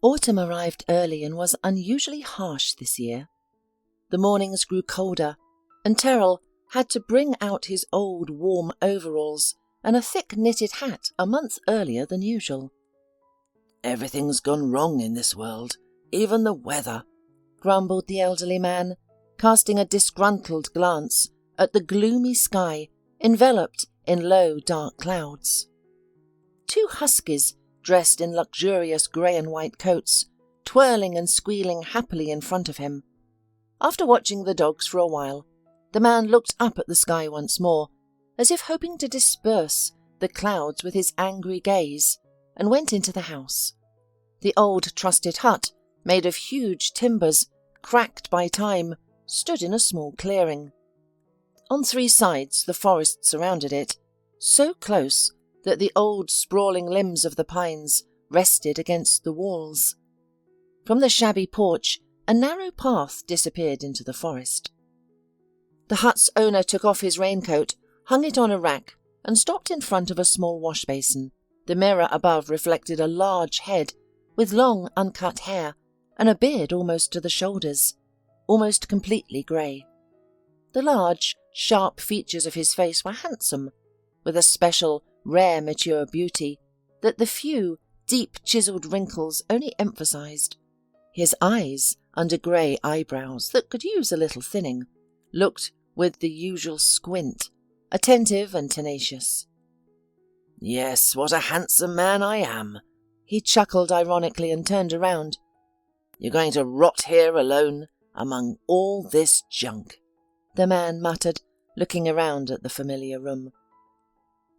Autumn arrived early and was unusually harsh this year. The mornings grew colder, and Terrell had to bring out his old warm overalls and a thick knitted hat a month earlier than usual. "Everything's gone wrong in this world, even the weather," grumbled the elderly man, casting a disgruntled glance at the gloomy sky enveloped in low, dark clouds. Two huskies, dressed in luxurious grey and white coats, twirling and squealing happily in front of him. After watching the dogs for a while, the man looked up at the sky once more, as if hoping to disperse the clouds with his angry gaze, and went into the house. The old trusted hut, made of huge timbers, cracked by time, stood in a small clearing. On three sides the forest surrounded it, so close that the old sprawling limbs of the pines rested against the walls. From the shabby porch, a narrow path disappeared into the forest. The hut's owner took off his raincoat, hung it on a rack, and stopped in front of a small wash basin. The mirror above reflected a large head with long uncut hair and a beard almost to the shoulders, almost completely grey. The large, sharp features of his face were handsome, with a special, rare mature beauty that the few, deep chiselled wrinkles only emphasised. His eyes, under grey eyebrows that could use a little thinning, looked with the usual squint, attentive and tenacious. "Yes, what a handsome man I am," he chuckled ironically and turned around. "You're going to rot here alone among all this junk," the man muttered, looking around at the familiar room.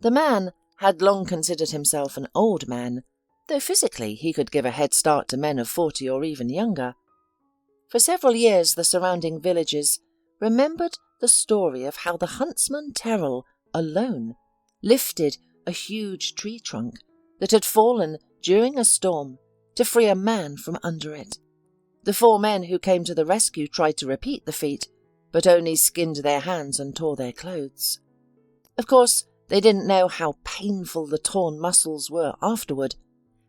The man had long considered himself an old man, though physically he could give a head start to men of 40 or even younger. For several years the surrounding villagers remembered the story of how the huntsman Terrell, alone, lifted a huge tree trunk that had fallen during a storm to free a man from under it. The 4 men who came to the rescue tried to repeat the feat, but only skinned their hands and tore their clothes. Of course, they didn't know how painful the torn muscles were afterward,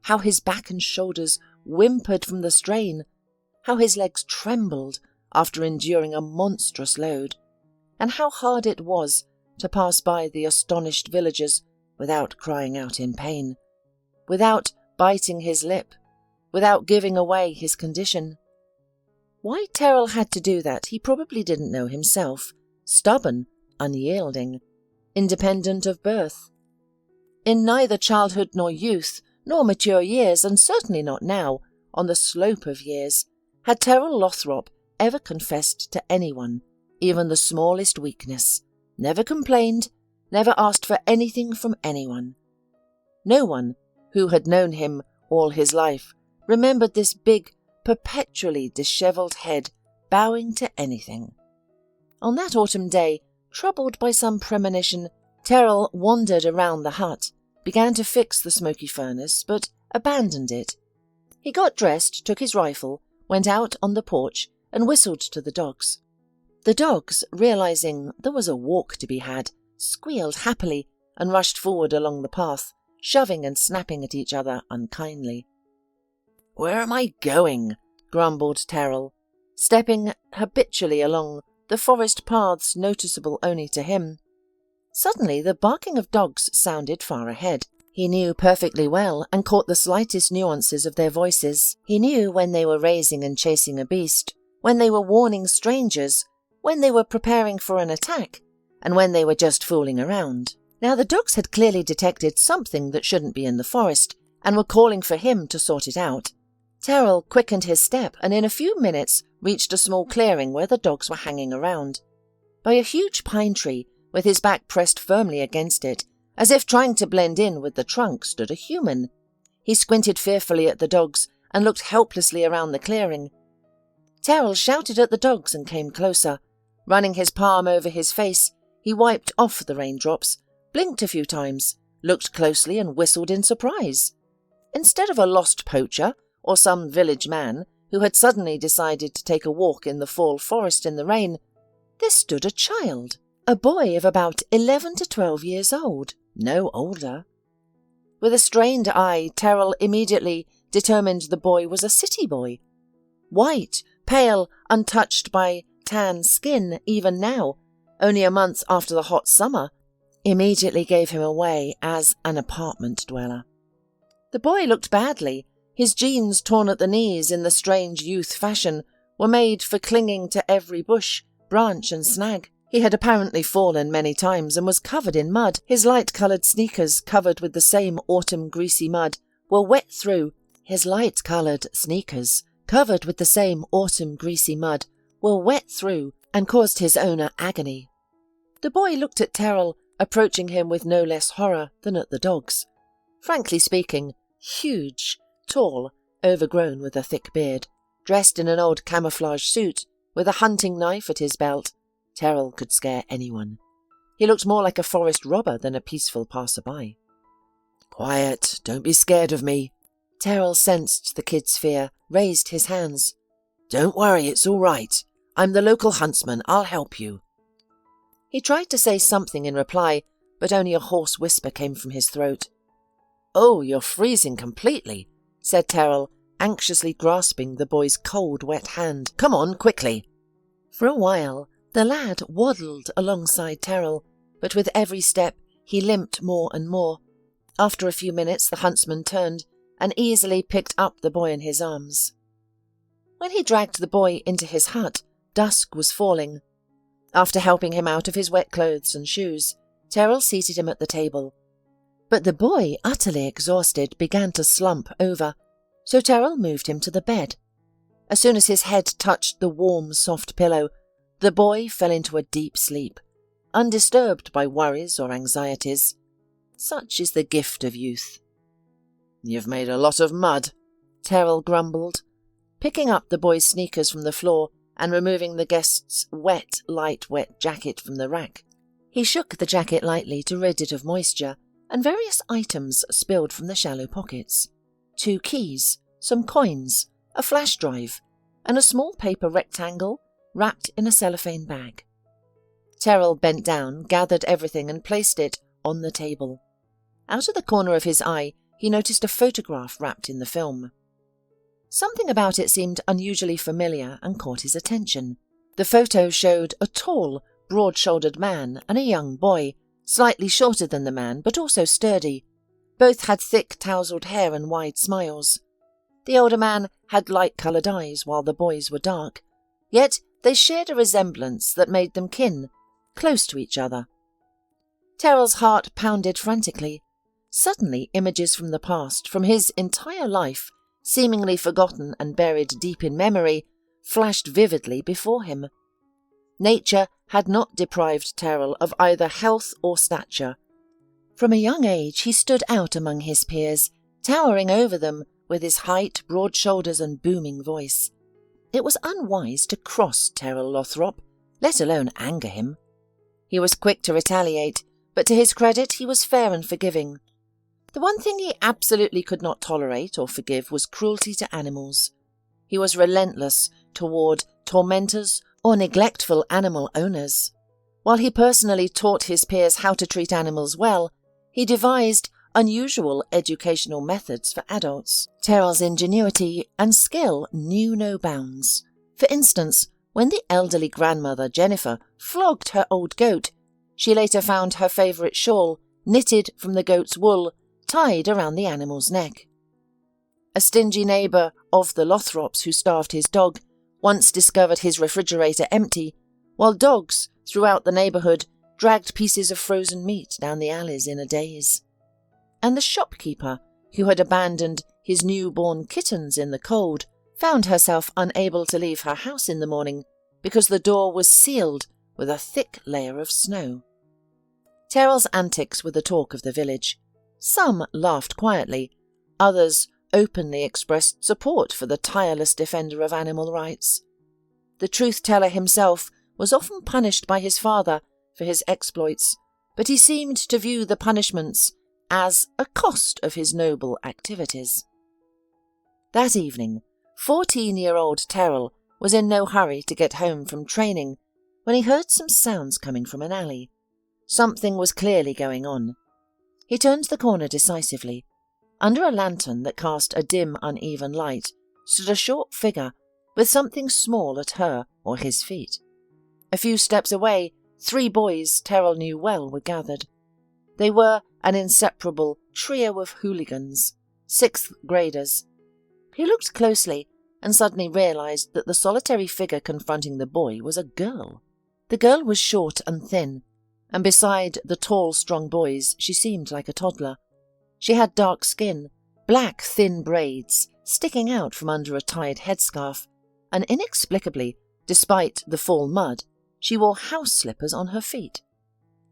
how his back and shoulders whimpered from the strain, how his legs trembled after enduring a monstrous load, and how hard it was to pass by the astonished villagers without crying out in pain, without biting his lip, without giving away his condition. Why Terrell had to do that he probably didn't know himself, stubborn, unyielding, independent of birth. In neither childhood nor youth, nor mature years, and certainly not now, on the slope of years, had Terrell Lothrop ever confessed to anyone, even the smallest weakness, never complained, never asked for anything from anyone. No one who had known him all his life remembered this big, perpetually dishevelled head bowing to anything. On that autumn day, troubled by some premonition, Terrell wandered around the hut, began to fix the smoky furnace, but abandoned it. He got dressed, took his rifle, went out on the porch, and whistled to the dogs. The dogs, realising there was a walk to be had, squealed happily and rushed forward along the path, shoving and snapping at each other unkindly. "Where am I going?" grumbled Terrell, stepping habitually along the forest paths noticeable only to him. Suddenly the barking of dogs sounded far ahead. He knew perfectly well and caught the slightest nuances of their voices. He knew when they were raising and chasing a beast, when they were warning strangers, when they were preparing for an attack, and when they were just fooling around. Now the dogs had clearly detected something that shouldn't be in the forest and were calling for him to sort it out. Terrell quickened his step and in a few minutes reached a small clearing where the dogs were hanging around. By a huge pine tree, with his back pressed firmly against it, as if trying to blend in with the trunk, stood a human. He squinted fearfully at the dogs and looked helplessly around the clearing. Terrell shouted at the dogs and came closer. Running his palm over his face, he wiped off the raindrops, blinked a few times, looked closely and whistled in surprise. Instead of a lost poacher or some village man who had suddenly decided to take a walk in the fall forest in the rain, there stood a child, a boy of about 11 to 12 years old, no older. With a strained eye, Terrell immediately determined the boy was a city boy. White, pale, untouched by tan skin even now, only a month after the hot summer, immediately gave him away as an apartment dweller. The boy looked badly. His jeans, torn at the knees in the strange youth fashion, were made for clinging to every bush, branch and snag. He had apparently fallen many times and was covered in mud. His light-coloured sneakers, covered with the same autumn greasy mud, were wet through. And caused his owner agony. The boy looked at Terrell, approaching him with no less horror than at the dogs. Frankly speaking, huge, tall, overgrown with a thick beard, dressed in an old camouflage suit, with a hunting knife at his belt, Terrell could scare anyone. He looked more like a forest robber than a peaceful passerby. "Quiet, don't be scared of me." Terrell sensed the kid's fear, raised his hands. "Don't worry, it's all right. I'm the local huntsman, I'll help you." He tried to say something in reply, but only a hoarse whisper came from his throat. "Oh, you're freezing completely," said Terrell, anxiously grasping the boy's cold, wet hand. "Come on, quickly." For a while, the lad waddled alongside Terrell, but with every step he limped more and more. After a few minutes, the huntsman turned and easily picked up the boy in his arms. When he dragged the boy into his hut, dusk was falling. After helping him out of his wet clothes and shoes, Terrell seated him at the table. But the boy, utterly exhausted, began to slump over, so Terrell moved him to the bed. As soon as his head touched the warm, soft pillow, the boy fell into a deep sleep, undisturbed by worries or anxieties. Such is the gift of youth. "You've made a lot of mud," Terrell grumbled, picking up the boy's sneakers from the floor and removing the guest's light wet jacket from the rack. He shook the jacket lightly to rid it of moisture, and various items spilled from the shallow pockets. 2 keys, some coins, a flash drive, and a small paper rectangle wrapped in a cellophane bag. Terrell bent down, gathered everything and placed it on the table. Out of the corner of his eye, he noticed a photograph wrapped in the film. Something about it seemed unusually familiar and caught his attention. The photo showed a tall, broad-shouldered man and a young boy, slightly shorter than the man, but also sturdy. Both had thick, tousled hair and wide smiles. The older man had light-coloured eyes, while the boys were dark. Yet they shared a resemblance that made them kin, close to each other. Terrell's heart pounded frantically. Suddenly, images from the past, from his entire life, seemingly forgotten and buried deep in memory, flashed vividly before him. Nature had not deprived Terrell of either health or stature. From a young age he stood out among his peers, towering over them with his height, broad shoulders and booming voice. It was unwise to cross Terrell Lothrop, let alone anger him. He was quick to retaliate, but to his credit he was fair and forgiving. The one thing he absolutely could not tolerate or forgive was cruelty to animals. He was relentless toward tormentors or neglectful animal owners. While he personally taught his peers how to treat animals well, he devised unusual educational methods for adults. Terrell's ingenuity and skill knew no bounds. For instance, when the elderly grandmother Jennifer flogged her old goat, she later found her favourite shawl, knitted from the goat's wool, tied around the animal's neck. A stingy neighbour of the Lothrops who starved his dog once discovered his refrigerator empty, while dogs throughout the neighbourhood dragged pieces of frozen meat down the alleys in a daze. And the shopkeeper, who had abandoned his newborn kittens in the cold, found herself unable to leave her house in the morning because the door was sealed with a thick layer of snow. Terrell's antics were the talk of the village. Some laughed quietly, others openly expressed support for the tireless defender of animal rights. The truth-teller himself was often punished by his father for his exploits, but he seemed to view the punishments as a cost of his noble activities. That evening, 14-year-old Terrell was in no hurry to get home from training when he heard some sounds coming from an alley. Something was clearly going on. He turned the corner decisively. Under a lantern that cast a dim, uneven light stood a short figure with something small at her or his feet. A few steps away, 3 boys Terrell knew well were gathered. They were an inseparable trio of hooligans, 6th graders. He looked closely and suddenly realized that the solitary figure confronting the boy was a girl. The girl was short and thin, and beside the tall, strong boys she seemed like a toddler. She had dark skin, black, thin braids sticking out from under a tied headscarf, and inexplicably, despite the fall mud, she wore house slippers on her feet.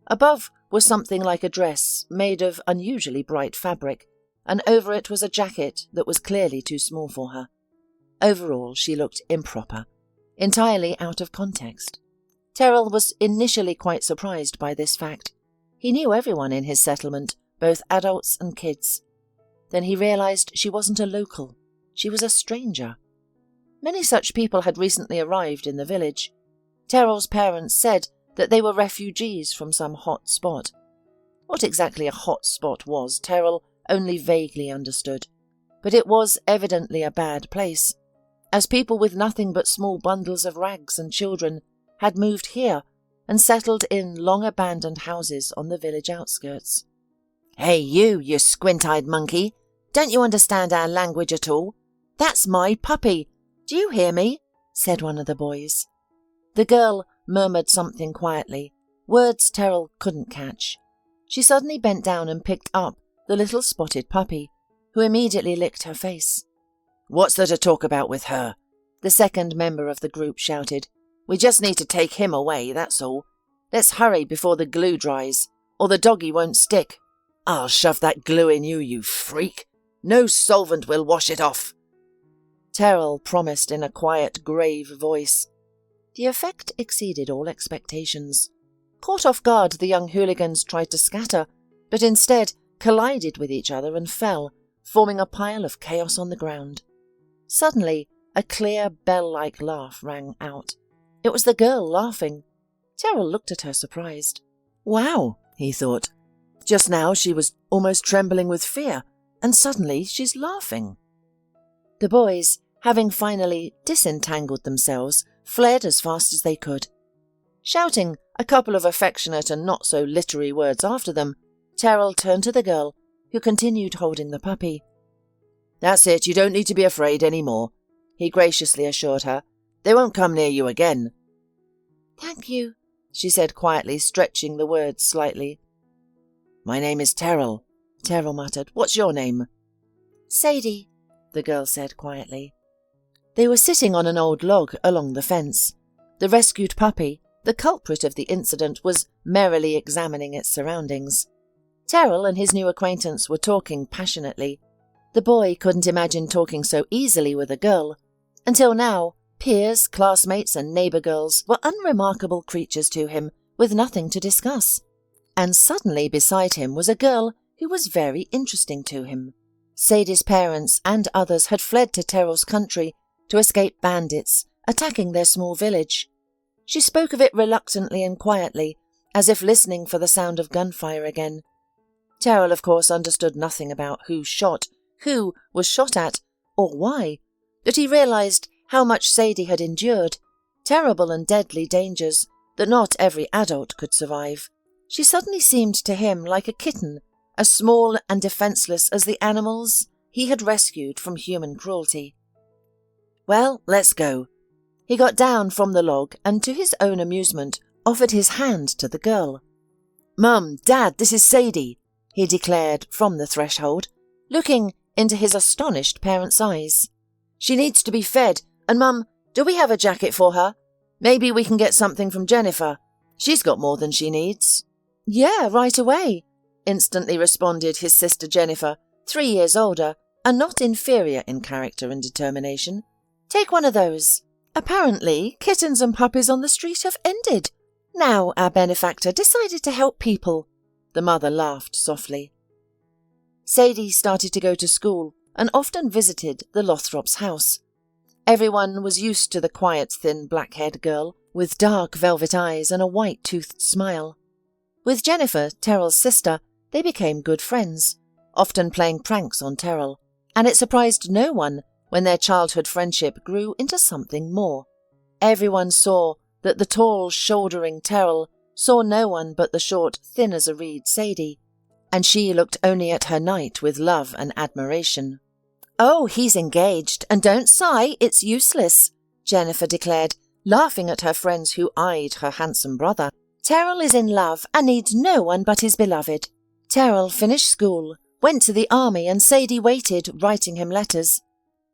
Above was something like a dress made of unusually bright fabric, and over it was a jacket that was clearly too small for her. Overall, she looked improper, entirely out of context. Terrell was initially quite surprised by this fact. He knew everyone in his settlement, both adults and kids. Then he realized she wasn't a local. She was a stranger. Many such people had recently arrived in the village. Terrell's parents said that they were refugees from some hot spot. What exactly a hot spot was, Terrell only vaguely understood, but it was evidently a bad place, as people with nothing but small bundles of rags and children had moved here and settled in long-abandoned houses on the village outskirts. "Hey you squint-eyed monkey! Don't you understand our language at all? That's my puppy! Do you hear me?" said one of the boys. The girl murmured something quietly, words Terrell couldn't catch. She suddenly bent down and picked up the little spotted puppy, who immediately licked her face. "What's there to talk about with her?" the second member of the group shouted. "We just need to take him away, that's all. Let's hurry before the glue dries, or the doggy won't stick. I'll shove that glue in you, you freak. No solvent will wash it off." Terrell promised in a quiet, grave voice. The effect exceeded all expectations. Caught off guard, the young hooligans tried to scatter, but instead collided with each other and fell, forming a pile of chaos on the ground. Suddenly, a clear, bell-like laugh rang out. It was the girl laughing. Terrell looked at her surprised. "Wow," he thought. "Just now she was almost trembling with fear, and suddenly she's laughing." The boys, having finally disentangled themselves, fled as fast as they could. Shouting a couple of affectionate and not-so-littery words after them, Terrell turned to the girl, who continued holding the puppy. "That's it, you don't need to be afraid any more," he graciously assured her. "They won't come near you again." "Thank you," she said quietly, stretching the words slightly. "My name is Terrell," Terrell muttered. "What's your name?" "Sadie," the girl said quietly. They were sitting on an old log along the fence. The rescued puppy, the culprit of the incident, was merrily examining its surroundings. Terrell and his new acquaintance were talking passionately. The boy couldn't imagine talking so easily with a girl. Until now, peers, classmates, and neighbour girls were unremarkable creatures to him, with nothing to discuss. And suddenly beside him was a girl who was very interesting to him. Sadie's parents and others had fled to Terrell's country to escape bandits attacking their small village. She spoke of it reluctantly and quietly, as if listening for the sound of gunfire again. Terrell, of course, understood nothing about who shot, who was shot at, or why, but he realized how much Sadie had endured, terrible and deadly dangers that not every adult could survive. She suddenly seemed to him like a kitten, as small and defenseless as the animals he had rescued from human cruelty. "Well, let's go." He got down from the log and, to his own amusement, offered his hand to the girl. "Mum, Dad, this is Sadie," he declared from the threshold, looking into his astonished parents' eyes. "She needs to be fed, and Mum, do we have a jacket for her? Maybe we can get something from Jennifer. She's got more than she needs." "Yeah, right away," instantly responded his sister Jennifer, 3 years older, and not inferior in character and determination. "Take one of those. Apparently, kittens and puppies on the street have ended. Now our benefactor decided to help people." The mother laughed softly. Sadie started to go to school and often visited the Lothrop's house. Everyone was used to the quiet, thin, black-haired girl with dark velvet eyes and a white-toothed smile. With Jennifer, Terrell's sister, they became good friends, often playing pranks on Terrell, and it surprised no one when their childhood friendship grew into something more. Everyone saw that the tall, shouldering Terrell saw no one but the short, thin as a reed Sadie, and she looked only at her knight with love and admiration. "Oh, he's engaged, and don't sigh, it's useless," Jennifer declared, laughing at her friends who eyed her handsome brother. "Terrell is in love and needs no one but his beloved." Terrell finished school, went to the army, and Sadie waited, writing him letters.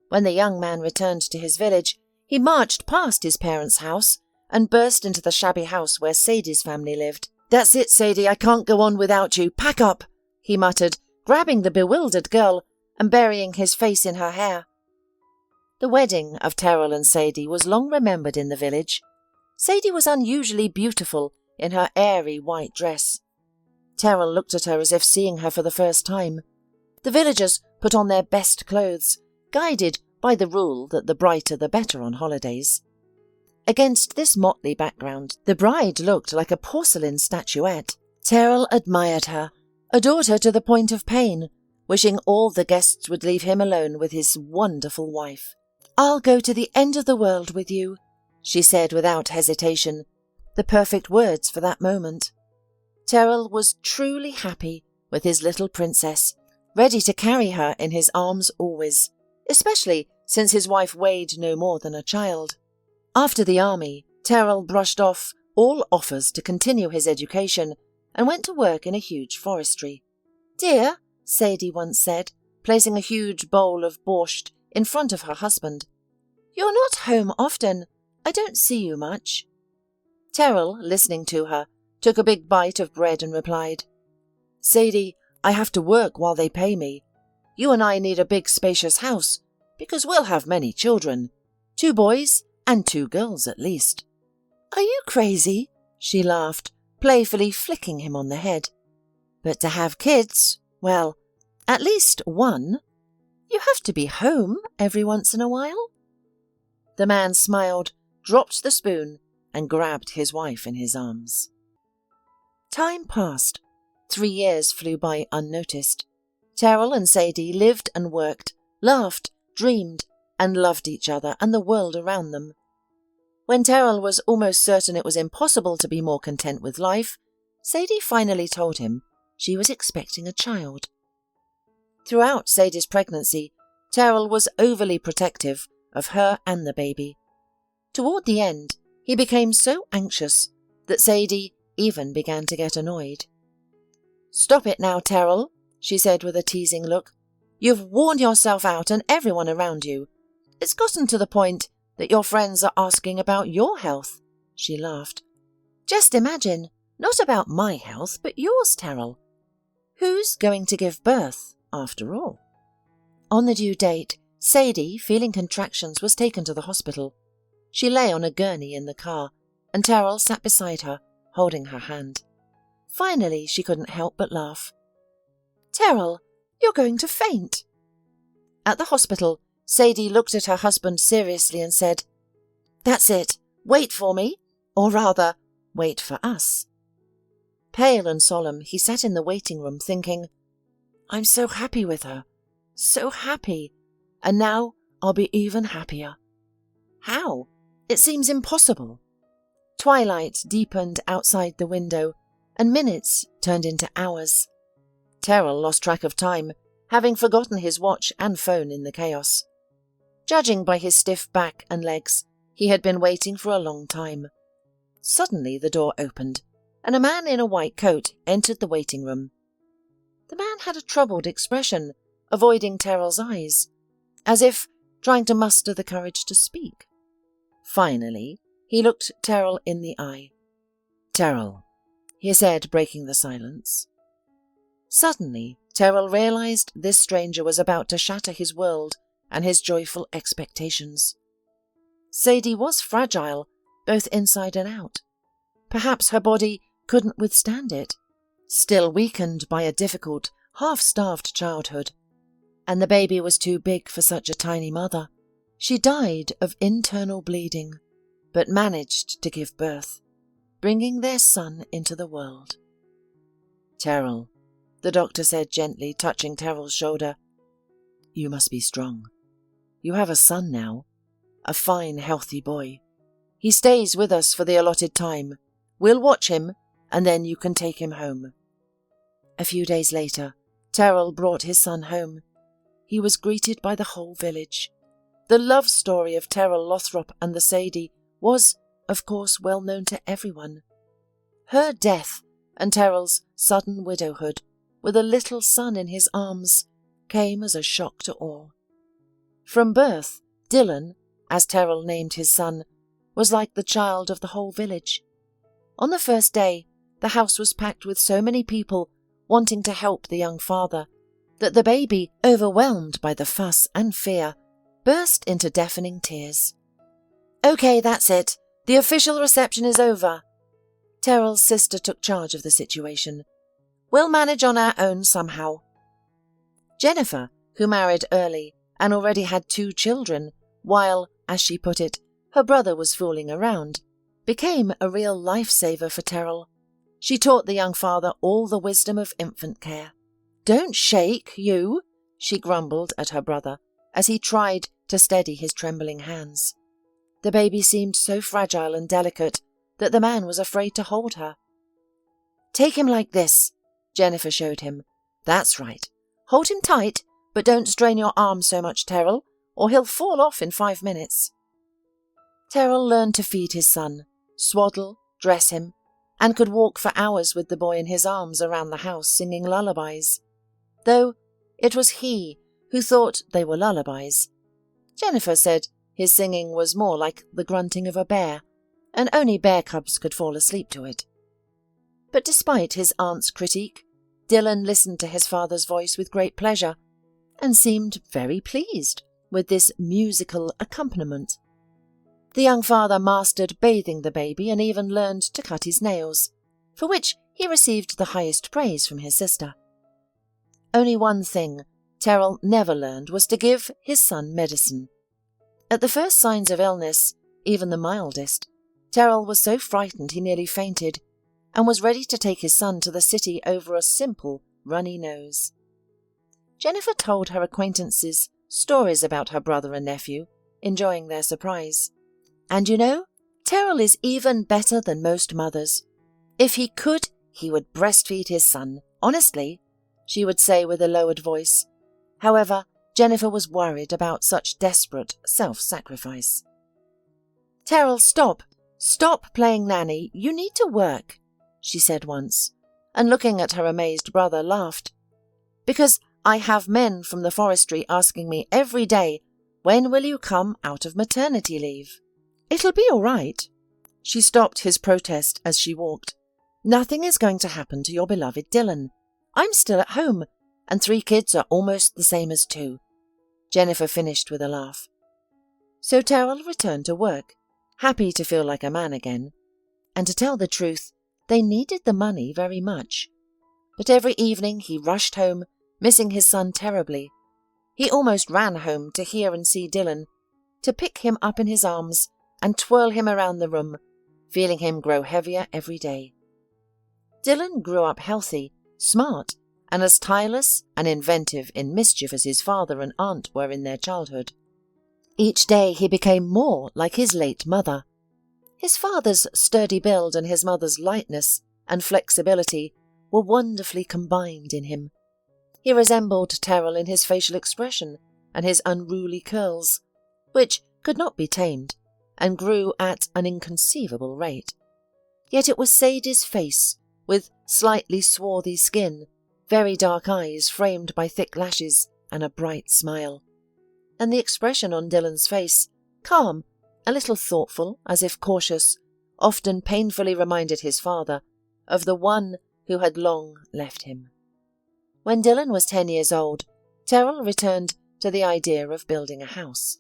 When the young man returned to his village, he marched past his parents' house and burst into the shabby house where Sadie's family lived. "That's it, Sadie, I can't go on without you. Pack up," he muttered, grabbing the bewildered girl and burying his face in her hair. The wedding of Terrell and Sadie was long remembered in the village. Sadie was unusually beautiful in her airy white dress. Terrell looked at her as if seeing her for the first time. The villagers put on their best clothes, guided by the rule that the brighter the better on holidays. Against this motley background, the bride looked like a porcelain statuette. Terrell admired her, adored her to the point of pain, wishing all the guests would leave him alone with his wonderful wife. "I'll go to the end of the world with you," she said without hesitation, the perfect words for that moment. Terrell was truly happy with his little princess, ready to carry her in his arms always, especially since his wife weighed no more than a child. After the army, Terrell brushed off all offers to continue his education and went to work in a huge forestry. "Dear," Sadie once said, placing a huge bowl of borscht in front of her husband, "you're not home often. I don't see you much." Terrell, listening to her, took a big bite of bread and replied, "Sadie, I have to work while they pay me. You and I need a big spacious house, because we'll have many children, 2 boys and 2 girls at least." "Are you crazy?" she laughed, playfully flicking him on the head. "But to have kids, well, at least 1. You have to be home every once in a while." The man smiled, dropped the spoon, and grabbed his wife in his arms. Time passed. 3 years flew by unnoticed. Terrell and Sadie lived and worked, laughed, dreamed, and loved each other and the world around them. When Terrell was almost certain it was impossible to be more content with life, Sadie finally told him she was expecting a child. Throughout Sadie's pregnancy, Terrell was overly protective of her and the baby. Toward the end, he became so anxious that Sadie even began to get annoyed. "Stop it now, Terrell," she said with a teasing look. "You've worn yourself out and everyone around you. It's gotten to the point that your friends are asking about your health." She laughed. "Just imagine, not about my health, but yours, Terrell. Who's going to give birth, after all?" On the due date, Sadie, feeling contractions, was taken to the hospital. She lay on a gurney in the car, and Terrell sat beside her, holding her hand. Finally, she couldn't help but laugh. "Terrell, you're going to faint." At the hospital, Sadie looked at her husband seriously and said, "That's it. Wait for me. Or rather, wait for us." Pale and solemn, he sat in the waiting room thinking, "I'm so happy with her. So happy. And now I'll be even happier. How? It seems impossible." Twilight deepened outside the window, and minutes turned into hours. Terrell lost track of time, having forgotten his watch and phone in the chaos. Judging by his stiff back and legs, he had been waiting for a long time. Suddenly the door opened, and a man in a white coat entered the waiting room. The man had a troubled expression, avoiding Terrell's eyes, as if trying to muster the courage to speak. Finally, he looked Terrell in the eye. "Terrell," he said, breaking the silence. Suddenly, Terrell realized this stranger was about to shatter his world and his joyful expectations. Sadie was fragile, both inside and out. Perhaps her body couldn't withstand it, still weakened by a difficult, half-starved childhood. And the baby was too big for such a tiny mother. She died of internal bleeding, but managed to give birth, bringing their son into the world. "Terrell," the doctor said gently, touching Terrell's shoulder. You must be strong. You have a son now, a fine, healthy boy. He stays with us for the allotted time. We'll watch him, and then you can take him home. A few days later, Terrell brought his son home. He was greeted by the whole village. The love story of Terrell Lothrop and the Sadie was, of course, well known to everyone. Her death and Terrell's sudden widowhood, with a little son in his arms, came as a shock to all. From birth, Dylan, as Terrell named his son, was like the child of the whole village. On the first day, the house was packed with so many people wanting to help the young father that the baby, overwhelmed by the fuss and fear, burst into deafening tears. Okay, that's it. The official reception is over. Terrell's sister took charge of the situation. We'll manage on our own somehow. Jennifer, who married early and already had 2 children, while, as she put it, her brother was fooling around, became a real lifesaver for Terrell. She taught the young father all the wisdom of infant care. Don't shake, you, she grumbled at her brother as he tried to steady his trembling hands. The baby seemed so fragile and delicate that the man was afraid to hold her. Take him like this, Jennifer showed him. That's right. Hold him tight, but don't strain your arm so much, Terrell, or he'll fall off in 5 minutes. Terrell learned to feed his son, swaddle, dress him, and could walk for hours with the boy in his arms around the house singing lullabies. Though it was he who thought they were lullabies. Jennifer said his singing was more like the grunting of a bear, and only bear cubs could fall asleep to it. But despite his aunt's critique, Dylan listened to his father's voice with great pleasure, and seemed very pleased with this musical accompaniment. The young father mastered bathing the baby and even learned to cut his nails, for which he received the highest praise from his sister. Only one thing Terrell never learned was to give his son medicine. At the first signs of illness, even the mildest, Terrell was so frightened he nearly fainted, and was ready to take his son to the city over a simple runny nose. Jennifer told her acquaintances stories about her brother and nephew, enjoying their surprise. And you know, Terrell is even better than most mothers. If he could, he would breastfeed his son, honestly, she would say with a lowered voice. However, Jennifer was worried about such desperate self-sacrifice. Terrell, stop! Stop playing nanny. You need to work, she said once, and looking at her amazed brother, laughed. Because I have men from the forestry asking me every day, when will you come out of maternity leave? It'll be all right. She stopped his protest as she walked. Nothing is going to happen to your beloved Dylan. I'm still at home, and 3 kids are almost the same as 2. Jennifer finished with a laugh. So Terrell returned to work, happy to feel like a man again. And to tell the truth, they needed the money very much. But every evening he rushed home, missing his son terribly. He almost ran home to hear and see Dylan, to pick him up in his arms and twirl him around the room, feeling him grow heavier every day. Dylan grew up healthy, smart, and as tireless and inventive in mischief as his father and aunt were in their childhood. Each day he became more like his late mother. His father's sturdy build and his mother's lightness and flexibility were wonderfully combined in him. He resembled Terrell in his facial expression and his unruly curls, which could not be tamed, and grew at an inconceivable rate. Yet it was Sadie's face, with slightly swarthy skin, very dark eyes framed by thick lashes, and a bright smile. And the expression on Dylan's face, calm, a little thoughtful, as if cautious, often painfully reminded his father of the one who had long left him. When Dylan was 10 years old, Terrell returned to the idea of building a house.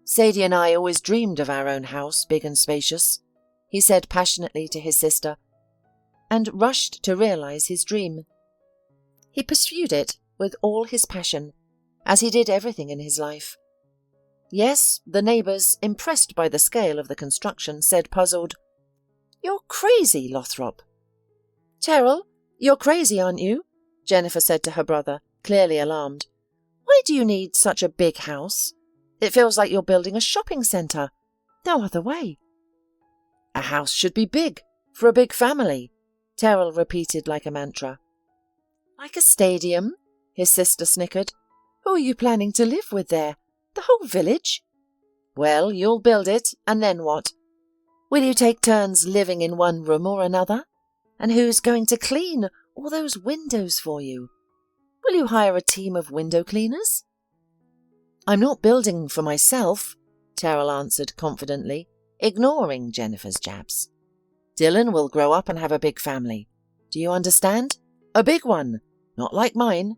Sadie and I always dreamed of our own house, big and spacious, he said passionately to his sister, and rushed to realize his dream. He pursued it with all his passion, as he did everything in his life. Yes, the neighbours, impressed by the scale of the construction, said puzzled, "You're crazy, Lothrop." "Terrell, you're crazy, aren't you?" Jennifer said to her brother, clearly alarmed. Why do you need such a big house? It feels like you're building a shopping centre. No other way. A house should be big, for a big family, Terrell repeated like a mantra. Like a stadium? His sister snickered. Who are you planning to live with there? The whole village? Well, you'll build it, and then what? Will you take turns living in one room or another? And who's going to clean all those windows for you? Will you hire a team of window cleaners? I'm not building for myself, Terrell answered confidently, ignoring Jennifer's jabs. Dylan will grow up and have a big family. Do you understand? A big one, not like mine.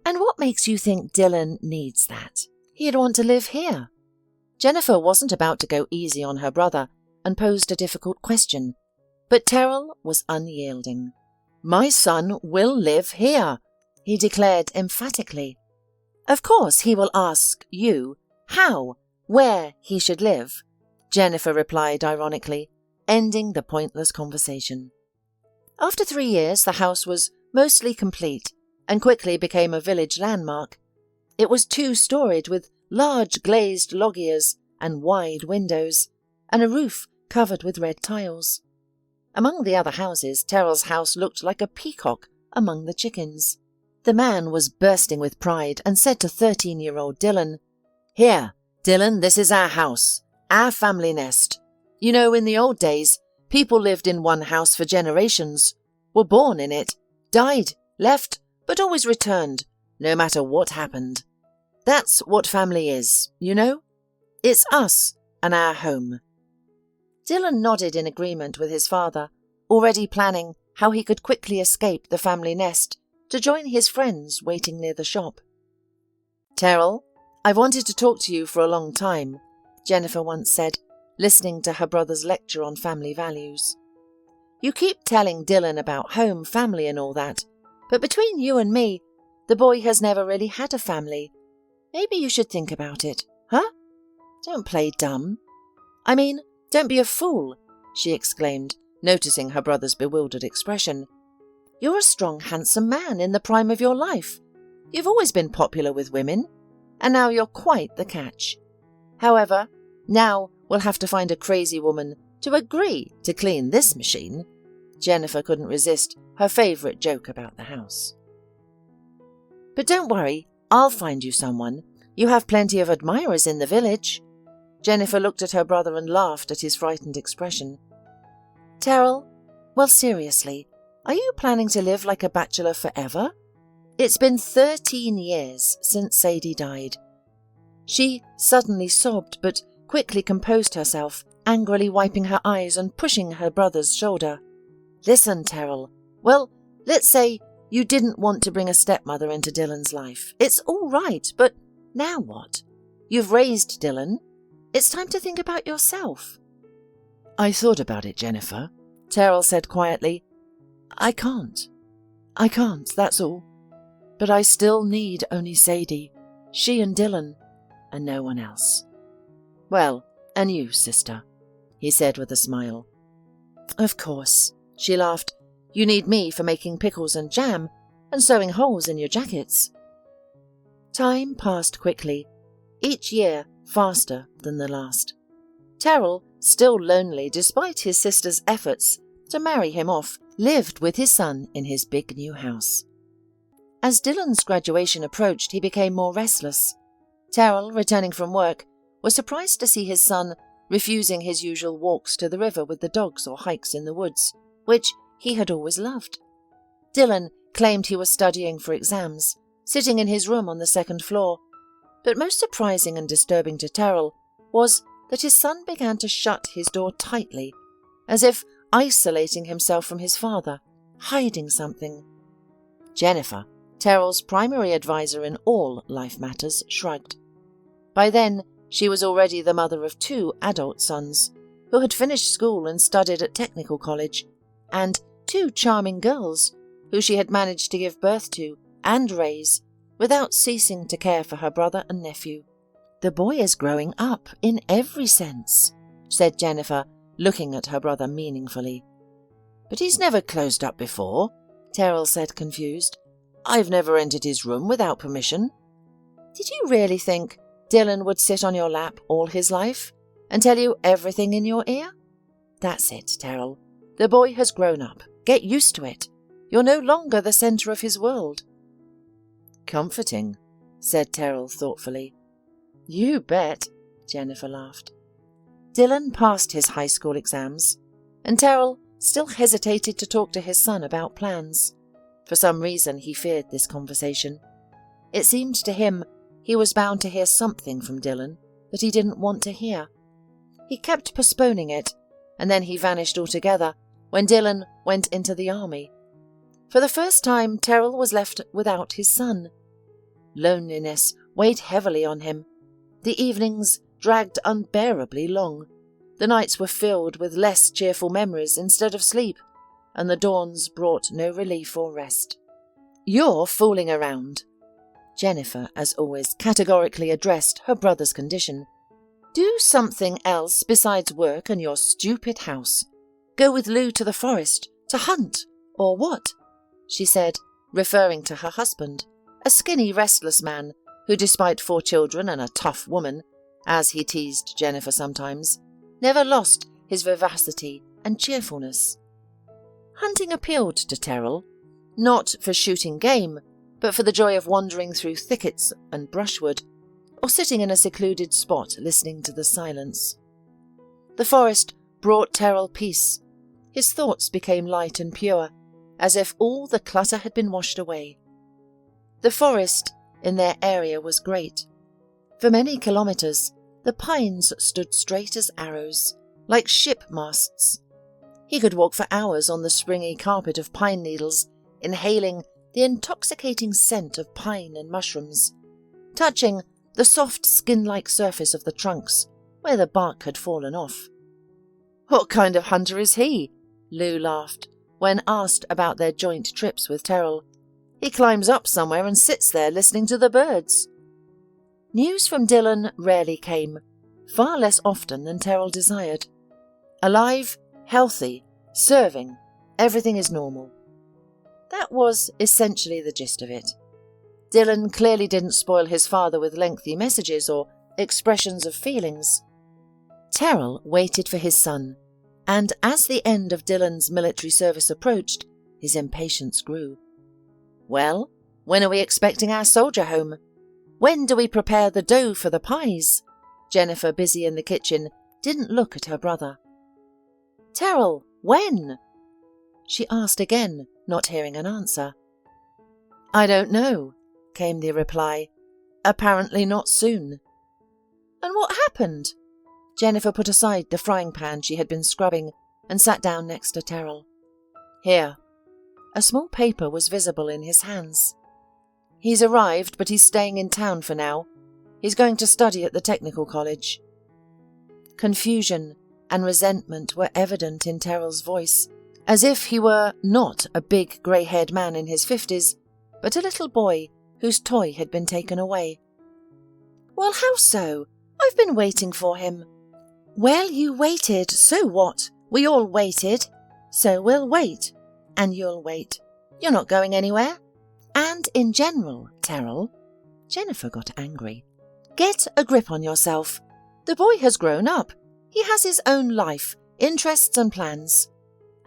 And what makes you think Dylan needs that? He'd want to live here. Jennifer wasn't about to go easy on her brother and posed a difficult question, but Terrell was unyielding. My son will live here, he declared emphatically. Of course he will ask you how, where he should live, Jennifer replied ironically, ending the pointless conversation. After 3 years, the house was mostly complete and quickly became a village landmark. It was 2-storied with large glazed loggias and wide windows, and a roof covered with red tiles. Among the other houses, Terrell's house looked like a peacock among the chickens. The man was bursting with pride and said to 13-year-old Dylan, Here, Dylan, this is our house, our family nest. You know, in the old days, people lived in one house for generations, were born in it, died, left, but always returned, no matter what happened. That's what family is, you know? It's us and our home. Dylan nodded in agreement with his father, already planning how he could quickly escape the family nest to join his friends waiting near the shop. Terrell, I've wanted to talk to you for a long time, Jennifer once said, listening to her brother's lecture on family values. You keep telling Dylan about home, family and all that, but between you and me, the boy has never really had a family. Maybe you should think about it, huh? Don't play dumb. I mean, don't be a fool, she exclaimed, noticing her brother's bewildered expression. You're a strong, handsome man in the prime of your life. You've always been popular with women, and now you're quite the catch. However, now we'll have to find a crazy woman to agree to clean this machine. Jennifer couldn't resist her favourite joke about the house. But don't worry, I'll find you someone. You have plenty of admirers in the village. Jennifer looked at her brother and laughed at his frightened expression. Terrell, well, seriously, are you planning to live like a bachelor forever? It's been 13 years since Sadie died. She suddenly sobbed, but quickly composed herself, angrily wiping her eyes and pushing her brother's shoulder. Listen, Terrell. Well, let's say you didn't want to bring a stepmother into Dylan's life. It's all right, but now what? You've raised Dylan. It's time to think about yourself. I thought about it, Jennifer, Terrell said quietly. I can't, that's all. But I still need only Sadie, she and Dylan, and no one else. Well, and you, sister, he said with a smile. Of course, she laughed. You need me for making pickles and jam and sewing holes in your jackets. Time passed quickly, each year faster than the last. Terrell, still lonely despite his sister's efforts to marry him off, lived with his son in his big new house. As Dylan's graduation approached, he became more restless. Terrell, returning from work, was surprised to see his son refusing his usual walks to the river with the dogs or hikes in the woods, which he had always loved. Dylan claimed he was studying for exams, sitting in his room on the second floor, but most surprising and disturbing to Terrell was that his son began to shut his door tightly, as if isolating himself from his father, hiding something. Jennifer, Terrell's primary advisor in all life matters, shrugged. By then, she was already the mother of 2 adult sons, who had finished school and studied at technical college, and 2 charming girls, who she had managed to give birth to and raise, without ceasing to care for her brother and nephew. The boy is growing up in every sense, said Jennifer, looking at her brother meaningfully. But he's never closed up before, Terrell said, confused. I've never entered his room without permission." "Did you really think Dylan would sit on your lap all his life and tell you everything in your ear? That's it, Terrell. The boy has grown up. Get used to it. You're no longer the centre of his world." "Comforting," said Terrell thoughtfully. "You bet," Jennifer laughed. Dylan passed his high school exams, and Terrell still hesitated to talk to his son about plans. For some reason he feared this conversation. It seemed to him he was bound to hear something from Dylan that he didn't want to hear. He kept postponing it, and then he vanished altogether when Dylan went into the army. For the first time, Terrell was left without his son. Loneliness weighed heavily on him. The evenings dragged unbearably long. The nights were filled with less cheerful memories instead of sleep, and the dawns brought no relief or rest. "You're fooling around." Jennifer, as always, categorically addressed her brother's condition. "Do something else besides work and your stupid house. Go with Lou to the forest, to hunt, or what?" she said, referring to her husband, a skinny, restless man who, despite 4 children and a tough woman, as he teased Jennifer sometimes, never lost his vivacity and cheerfulness. Hunting appealed to Terrell, not for shooting game, but for the joy of wandering through thickets and brushwood, or sitting in a secluded spot listening to the silence. The forest brought Terrell peace. His thoughts became light and pure, as if all the clutter had been washed away. The forest in their area was great. For many kilometres, the pines stood straight as arrows, like ship masts. He could walk for hours on the springy carpet of pine needles, inhaling the intoxicating scent of pine and mushrooms, touching the soft skin-like surface of the trunks where the bark had fallen off. "What kind of hunter is he?" Lou laughed when asked about their joint trips with Terrell. "He climbs up somewhere and sits there listening to the birds." News from Dylan rarely came, far less often than Terrell desired. Alive, healthy, serving, everything is normal. That was essentially the gist of it. Dylan clearly didn't spoil his father with lengthy messages or expressions of feelings. Terrell waited for his son, and as the end of Dylan's military service approached, his impatience grew. "Well, when are we expecting our soldier home? When do we prepare the dough for the pies?" Jennifer, busy in the kitchen, didn't look at her brother. "Terrell, when?" she asked again, not hearing an answer. "I don't know," came the reply. "Apparently not soon." "And what happened?" Jennifer put aside the frying pan she had been scrubbing and sat down next to Terrell. "Here." A small paper was visible in his hands. "He's arrived, but he's staying in town for now. He's going to study at the technical college." Confusion and resentment were evident in Terrell's voice, as if he were not a big grey-haired man in his 50s, but a little boy whose toy had been taken away. "Well, how so? I've been waiting for him." "Well, you waited, so what? We all waited. So we'll wait. And you'll wait. You're not going anywhere. And in general, Terrell," Jennifer got angry, "get a grip on yourself. The boy has grown up. He has his own life, interests and plans.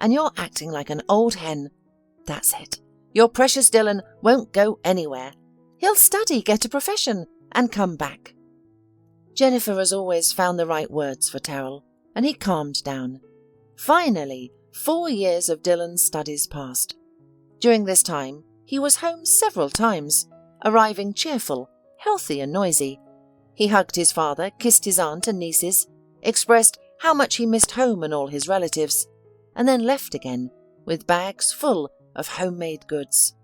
And you're acting like an old hen. That's it. Your precious Dylan won't go anywhere. He'll study, get a profession, and come back." Jennifer, as always, found the right words for Terrell, and he calmed down. Finally, 4 years of Dylan's studies passed. During this time, he was home several times, arriving cheerful, healthy and noisy. He hugged his father, kissed his aunt and nieces, expressed how much he missed home and all his relatives, and then left again, with bags full of homemade goods.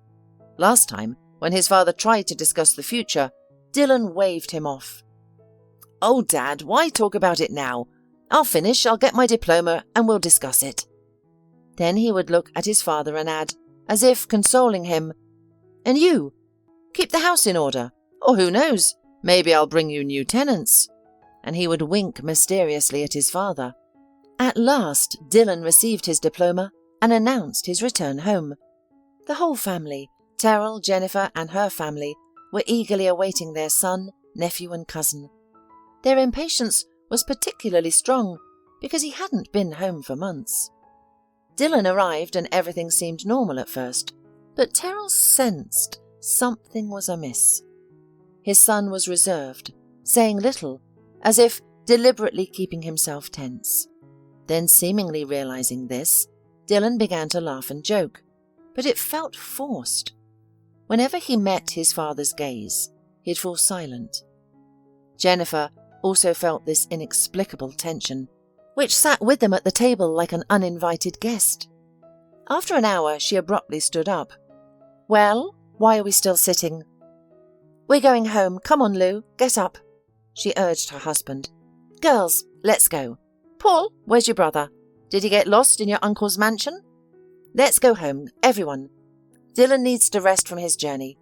Last time, when his father tried to discuss the future, Dylan waved him off. "Oh, Dad, why talk about it now? I'll finish, I'll get my diploma, and we'll discuss it." Then he would look at his father and add, as if consoling him, "And you? Keep the house in order, or who knows, maybe I'll bring you new tenants." And he would wink mysteriously at his father. At last, Dylan received his diploma and announced his return home. The whole family, Terrell, Jennifer, and her family were eagerly awaiting their son, nephew, and cousin. Their impatience was particularly strong because he hadn't been home for months. Dylan arrived and everything seemed normal at first, but Terrell sensed something was amiss. His son was reserved, saying little, as if deliberately keeping himself tense. Then, seemingly realizing this, Dylan began to laugh and joke, but it felt forced. Whenever he met his father's gaze, he'd fall silent. Jennifer also felt this inexplicable tension, which sat with them at the table like an uninvited guest. After an hour, she abruptly stood up. "Well, why are we still sitting?" "We're going home. Come on, Lou, get up," she urged her husband. "Girls, let's go. Paul, where's your brother? Did he get lost in your uncle's mansion? Let's go home, everyone. Dylan needs to rest from his journey."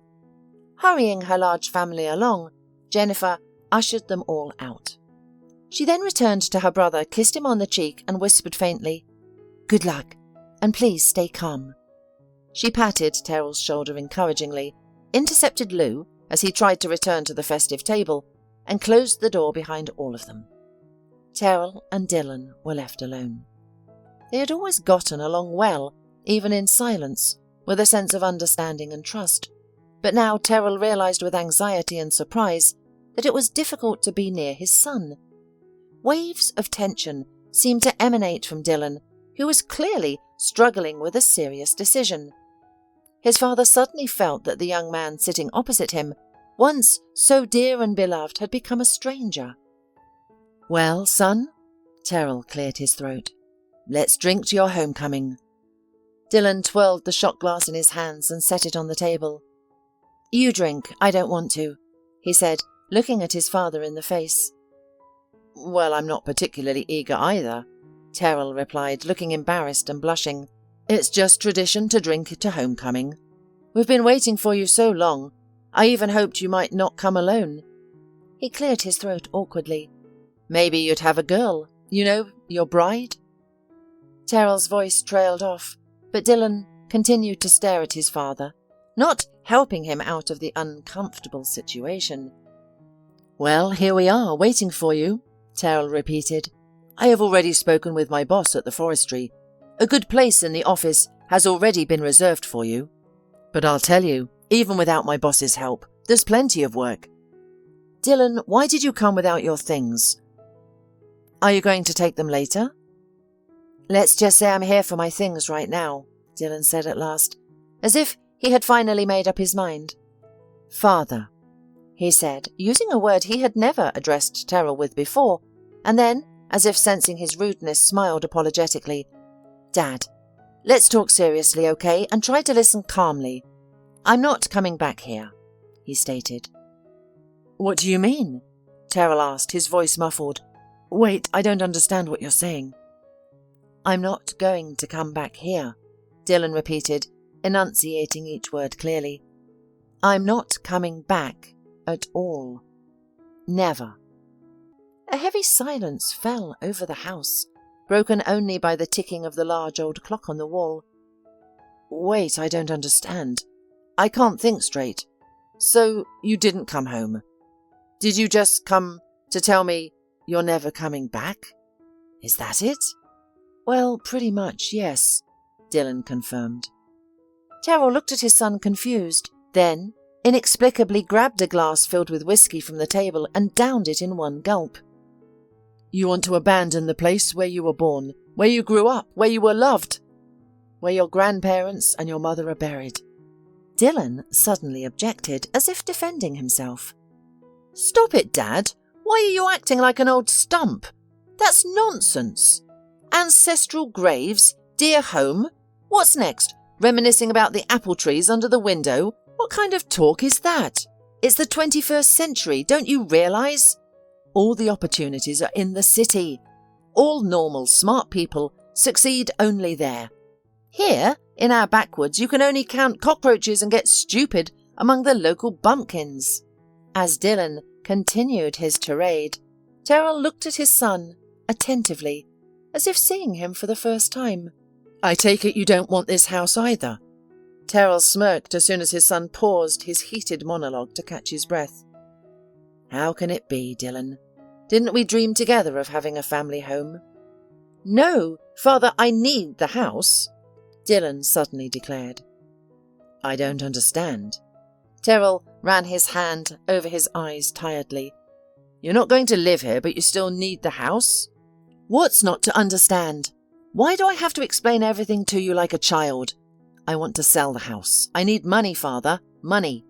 Hurrying her large family along, Jennifer ushered them all out. She then returned to her brother, kissed him on the cheek, and whispered faintly, "Good luck, and please stay calm." She patted Terrell's shoulder encouragingly, intercepted Lou as he tried to return to the festive table, and closed the door behind all of them. Terrell and Dylan were left alone. They had always gotten along well, even in silence, with a sense of understanding and trust. But now Terrell realized with anxiety and surprise that it was difficult to be near his son. Waves of tension seemed to emanate from Dylan, who was clearly struggling with a serious decision. His father suddenly felt that the young man sitting opposite him, once so dear and beloved, had become a stranger. "Well, son," Terrell cleared his throat, "let's drink to your homecoming." Dylan twirled the shot glass in his hands and set it on the table. "You drink, I don't want to," he said, looking at his father in the face. "Well, I'm not particularly eager either," Terrell replied, looking embarrassed and blushing. "It's just tradition to drink to homecoming. We've been waiting for you so long. I even hoped you might not come alone." He cleared his throat awkwardly. "Maybe you'd have a girl, you know, your bride?" Terrell's voice trailed off, but Dylan continued to stare at his father, not helping him out of the uncomfortable situation. "Well, here we are, waiting for you," Terrell repeated. "I have already spoken with my boss at the forestry. A good place in the office has already been reserved for you. But I'll tell you, even without my boss's help, there's plenty of work." "Dylan, why did you come without your things?" "Are you going to take them later?" "Let's just say I'm here for my things right now," Dylan said at last, as if he had finally made up his mind. "Father," he said, using a word he had never addressed Terrell with before, and then, as if sensing his rudeness, smiled apologetically. "Dad, let's talk seriously, okay, and try to listen calmly. I'm not coming back here," he stated. "What do you mean?" Terrell asked, his voice muffled. "Wait, I don't understand what you're saying." "I'm not going to come back here," Dylan repeated, enunciating each word clearly. "I'm not coming back at all. Never." A heavy silence fell over the house, broken only by the ticking of the large old clock on the wall. "Wait, I don't understand. I can't think straight. So you didn't come home. Did you just come to tell me you're never coming back? Is that it?" "Well, pretty much, yes," Dylan confirmed. Terrell looked at his son confused, then inexplicably grabbed a glass filled with whiskey from the table and downed it in one gulp. "You want to abandon the place where you were born, where you grew up, where you were loved, where your grandparents and your mother are buried?" Dylan suddenly objected, as if defending himself. "Stop it, Dad! Why are you acting like an old stump? That's nonsense. Ancestral graves, dear home. What's next? Reminiscing about the apple trees under the window? What kind of talk is that? It's the 21st century, don't you realise? All the opportunities are in the city. All normal, smart people succeed only there. Here, in our backwoods, you can only count cockroaches and get stupid among the local bumpkins." As Dylan continued his tirade, Terrell looked at his son attentively, as if seeing him for the first time. "I take it you don't want this house either?" Terrell smirked as soon as his son paused his heated monologue to catch his breath. How can it be, Dylan? Didn't we dream together of having a family home? No, Father, I need the house, Dylan suddenly declared. I don't understand. Terrell ran his hand over his eyes tiredly. You're not going to live here, but you still need the house? What's not to understand? Why do I have to explain everything to you like a child? I want to sell the house. I need money, Father. Money.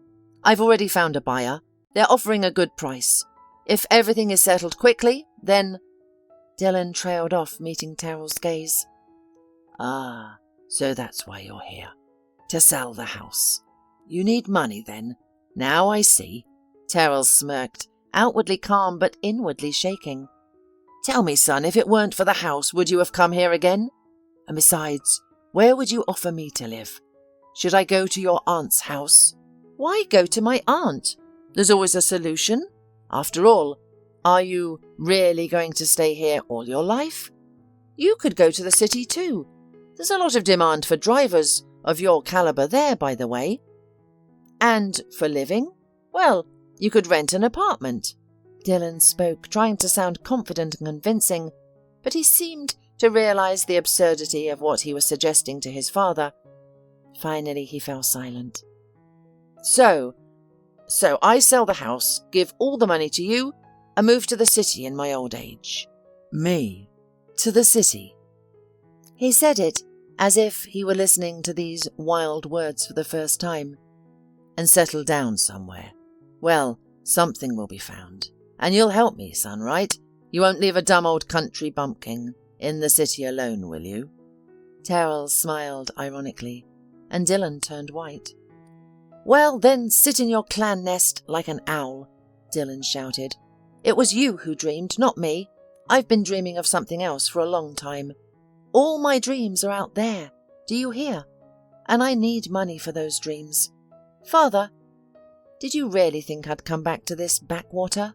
I've already found a buyer. They're offering a good price. If everything is settled quickly, then... Dylan trailed off, meeting Terrell's gaze. Ah, so that's why you're here. To sell the house. You need money, then. Now I see. Terrell smirked, outwardly calm but inwardly shaking. Tell me, son, if it weren't for the house, would you have come here again? And besides, where would you offer me to live? Should I go to your aunt's house? Why go to my aunt? There's always a solution. After all, are you really going to stay here all your life? You could go to the city too. There's a lot of demand for drivers of your caliber there, by the way. And for living? Well, you could rent an apartment. Dylan spoke, trying to sound confident and convincing, but he seemed to realize the absurdity of what he was suggesting to his father. Finally, he fell silent. So I sell the house, give all the money to you, and move to the city in my old age. Me? To the city? He said it as if he were listening to these wild words for the first time. And settle down somewhere. Well, something will be found. And you'll help me, son, right? You won't leave a dumb old country bumpkin in the city alone, will you? Terrell smiled ironically, and Dylan turned white. Well, then sit in your clan nest like an owl, Dylan shouted. It was you who dreamed, not me. I've been dreaming of something else for a long time. All my dreams are out there, do you hear? And I need money for those dreams. Father, did you really think I'd come back to this backwater?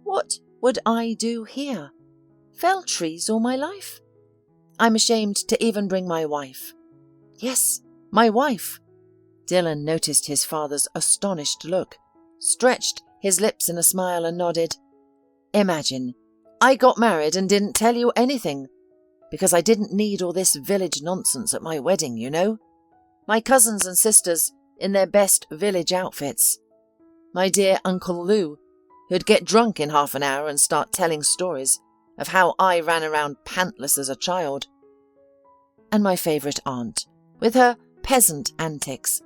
What would I do here? Fell trees all my life? I'm ashamed to even bring my wife. Yes, my wife. Dylan noticed his father's astonished look, stretched his lips in a smile and nodded. Imagine, I got married and didn't tell you anything, because I didn't need all this village nonsense at my wedding, you know. My cousins and sisters in their best village outfits. My dear Uncle Lou, who'd get drunk in half an hour and start telling stories of how I ran around pantless as a child. And my favourite aunt, with her peasant antics,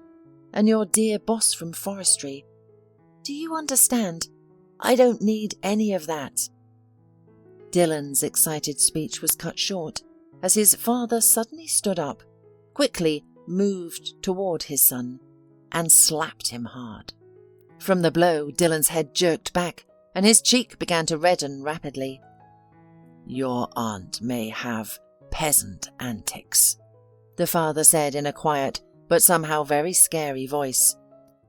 and your dear boss from forestry. Do you understand? I don't need any of that. Dylan's excited speech was cut short as his father suddenly stood up, quickly moved toward his son, and slapped him hard. From the blow, Dylan's head jerked back, and his cheek began to redden rapidly. Your aunt may have peasant antics, the father said in a quiet but somehow very scary voice,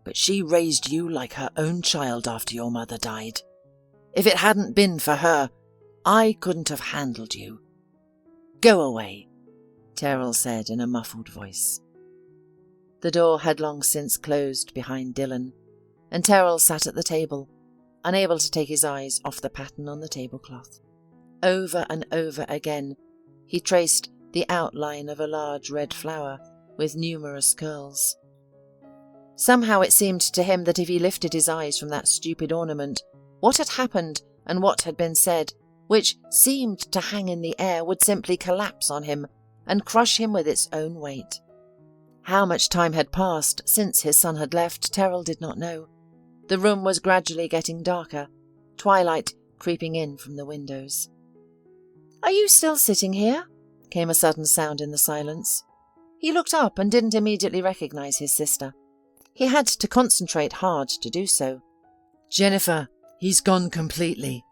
but she raised you like her own child after your mother died. If it hadn't been for her, I couldn't have handled you. Go away, Terrell said in a muffled voice. The door had long since closed behind Dylan, and Terrell sat at the table, unable to take his eyes off the pattern on the tablecloth. Over and over again, he traced the outline of a large red flower with numerous curls. Somehow it seemed to him that if he lifted his eyes from that stupid ornament, what had happened and what had been said, which seemed to hang in the air, would simply collapse on him and crush him with its own weight. How much time had passed since his son had left, Terrell did not know. The room was gradually getting darker, twilight creeping in from the windows. "Are you still sitting here?" came a sudden sound in the silence. He looked up and didn't immediately recognize his sister. He had to concentrate hard to do so. "Jennifer, he's gone completely,"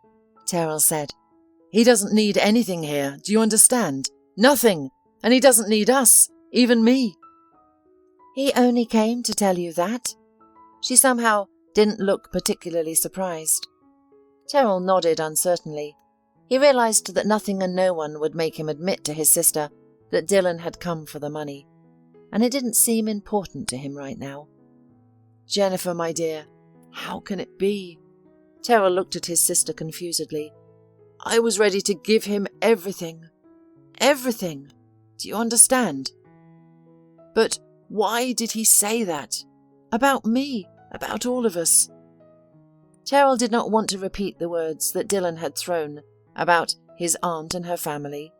Terrell said. "He doesn't need anything here, do you understand? Nothing. And he doesn't need us, even me." "He only came to tell you that?" She somehow didn't look particularly surprised. Terrell nodded uncertainly. He realized that nothing and no one would make him admit to his sister that Dylan had come for the money. and it didn't seem important to him right now. Jennifer, my dear, how can it be? Terrell looked at his sister confusedly. I was ready to give him everything. Everything. Do you understand? But why did he say that? About me, about all of us. Terrell did not want to repeat the words that Dylan had thrown about his aunt and her family,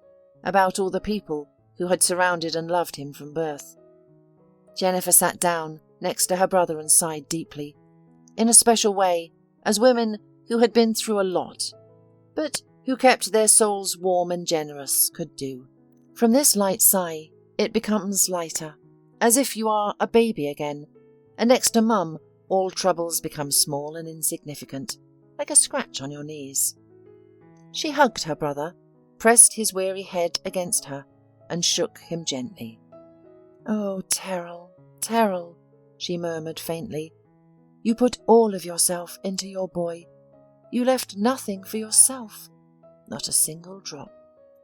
about all the people who had surrounded and loved him from birth. Jennifer sat down next to her brother and sighed deeply, in a special way, as women who had been through a lot, but who kept their souls warm and generous could do. From this light sigh, it becomes lighter, as if you are a baby again, and next to Mum, all troubles become small and insignificant, like a scratch on your knees. She hugged her brother, pressed his weary head against her, and shook him gently. "Oh, Terrell, Terrell," she murmured faintly. "You put all of yourself into your boy. You left nothing for yourself. Not a single drop."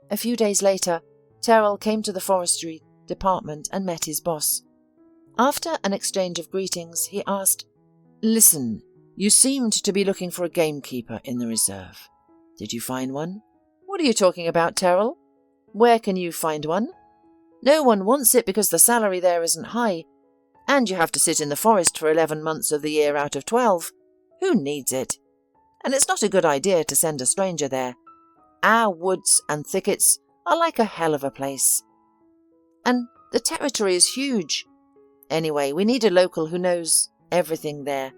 A few days later, Terrell came to the forestry department and met his boss. After an exchange of greetings, he asked, "Listen, you seemed to be looking for a gamekeeper in the reserve. Did you find one?" "What are you talking about, Terrell? Where can you find one? No one wants it because the salary there isn't high, and you have to sit in the forest for 11 months of the year out of 12. Who needs it? And it's not a good idea to send a stranger there. Our woods and thickets are like a hell of a place. And the territory is huge. Anyway, we need a local who knows everything there."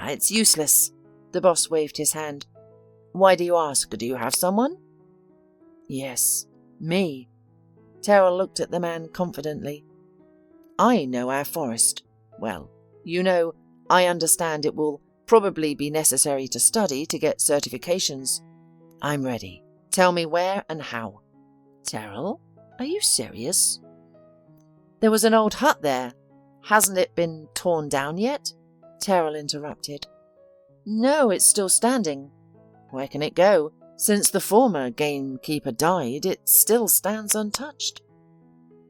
It's useless." The boss waved his hand. "Why do you ask? Do you have someone?" "Yes, me." Terrell looked at the man confidently. "I know our forest. Well, I understand it will probably be necessary to study to get certifications. I'm ready. Tell me where and how." "Terrell, are you serious? There was an old hut there. Hasn't it been torn down yet?" Terrell interrupted. "No, it's still standing." "Where can it go? Since the former gamekeeper died, it still stands untouched."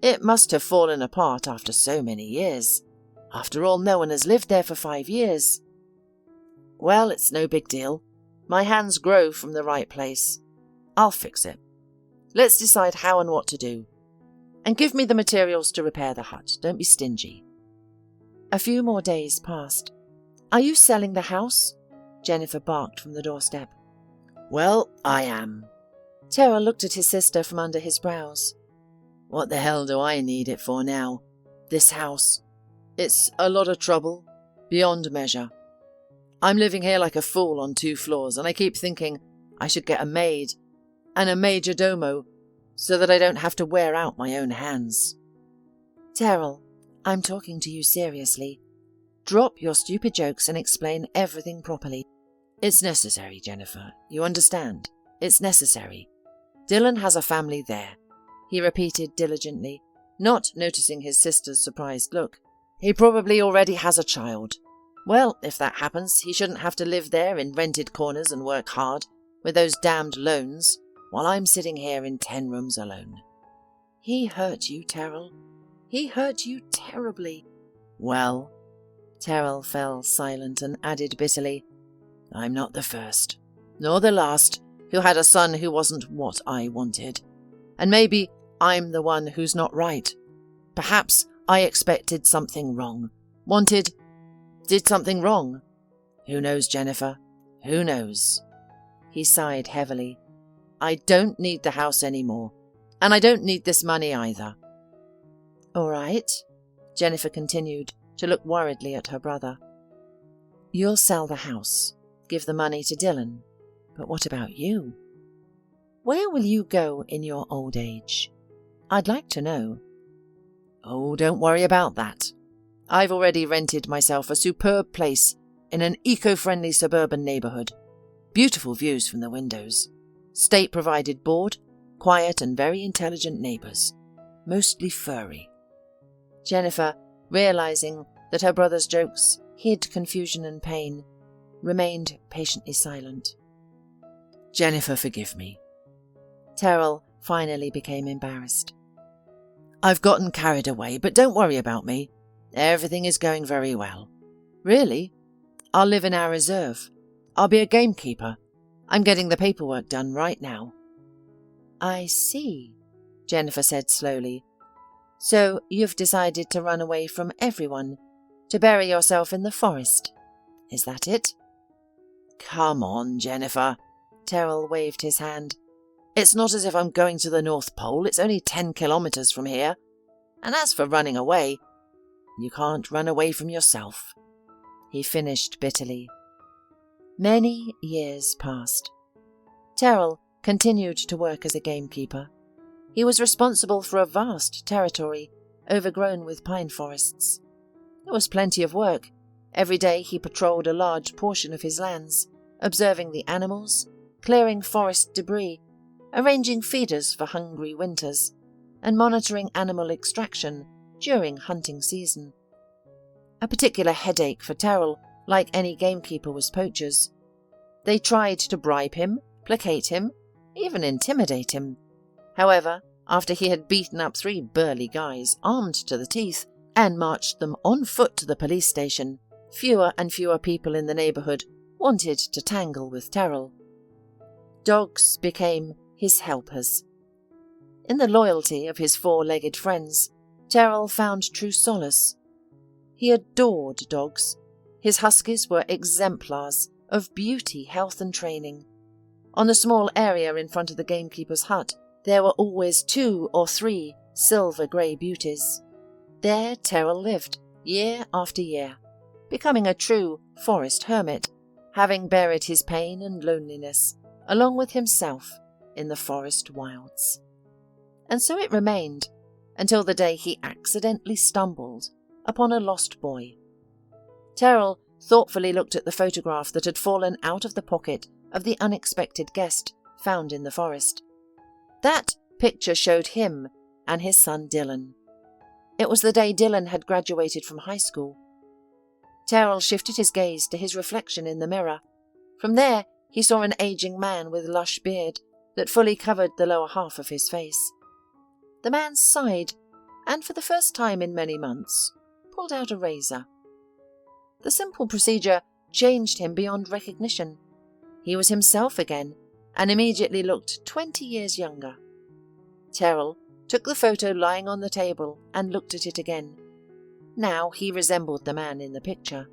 "It must have fallen apart after so many years. After all, no one has lived there for 5 years." "Well, it's no big deal. My hands grow from the right place. I'll fix it. Let's decide how and what to do. And give me the materials to repair the hut. Don't be stingy." A few more days passed. "Are you selling the house?" Jennifer barked from the doorstep. "Well, I am." Terrell looked at his sister from under his brows. "What the hell do I need it for now? This house. It's a lot of trouble, beyond measure. I'm living here like a fool on 2 floors, and I keep thinking I should get a maid and a major domo so that I don't have to wear out my own hands." "Terrell, I'm talking to you seriously. Drop your stupid jokes and explain everything properly." "It's necessary, Jennifer. You understand? It's necessary. Dylan has a family there," he repeated diligently, not noticing his sister's surprised look. "He probably already has a child. Well, if that happens, he shouldn't have to live there in rented corners and work hard with those damned loans while I'm sitting here in 10 rooms alone." "He hurt you, Terrell. He hurt you terribly." "Well," Terrell fell silent and added bitterly, "I'm not the first, nor the last, who had a son who wasn't what I wanted. And maybe I'm the one who's not right. Perhaps I expected something wrong, did something wrong. Who knows, Jennifer? Who knows?" He sighed heavily. "I don't need the house anymore, and I don't need this money either." "All right," Jennifer continued to look worriedly at her brother. "You'll sell the house, give the money to Dylan. But what about you? Where will you go in your old age? I'd like to know." "Oh, don't worry about that. I've already rented myself a superb place in an eco-friendly suburban neighborhood. Beautiful views from the windows. State-provided board, quiet and very intelligent neighbors. Mostly furry." Jennifer, realizing that her brother's jokes hid confusion and pain, remained patiently silent. "Jennifer, forgive me." Terrell finally became embarrassed. I've gotten carried away, but don't worry about me. Everything is going very well. Really? I'll live in our reserve. I'll be a gamekeeper. I'm getting the paperwork done right now." "I see," Jennifer said slowly. "So you've decided to run away from everyone, to bury yourself in the forest. Is that it?" "Come on, Jennifer." Terrell waved his hand. "It's not as if I'm going to the North Pole. It's only 10 kilometers from here. And as for running away, you can't run away from yourself," he finished bitterly. Many years passed. Terrell continued to work as a gamekeeper. He was responsible for a vast territory overgrown with pine forests. It was plenty of work. Every day he patrolled a large portion of his lands, observing the animals, clearing forest debris, arranging feeders for hungry winters, and monitoring animal extraction during hunting season. A particular headache for Terrell, like any gamekeeper, was poachers. They tried to bribe him, placate him, even intimidate him. However, after he had beaten up 3 burly guys armed to the teeth and marched them on foot to the police station, fewer and fewer people in the neighborhood wanted to tangle with Terrell. Dogs became his helpers. In the loyalty of his 4-legged friends, Terrell found true solace. He adored dogs. His huskies were exemplars of beauty, health and training. On the small area in front of the gamekeeper's hut, there were always 2 or 3 silver-grey beauties. There Terrell lived, year after year, becoming a true forest hermit, having buried his pain and loneliness, along with himself, in the forest wilds. And so it remained, until the day he accidentally stumbled upon a lost boy. Terrell thoughtfully looked at the photograph that had fallen out of the pocket of the unexpected guest found in the forest. That picture showed him and his son Dylan. It was the day Dylan had graduated from high school. Terrell shifted his gaze to his reflection in the mirror. From there, he saw an aging man with lush beard that fully covered the lower half of his face. The man sighed, and for the first time in many months, pulled out a razor. The simple procedure changed him beyond recognition. He was himself again, and immediately looked 20 years younger. Terrell took the photo lying on the table and looked at it again. Now he resembled the man in the picture.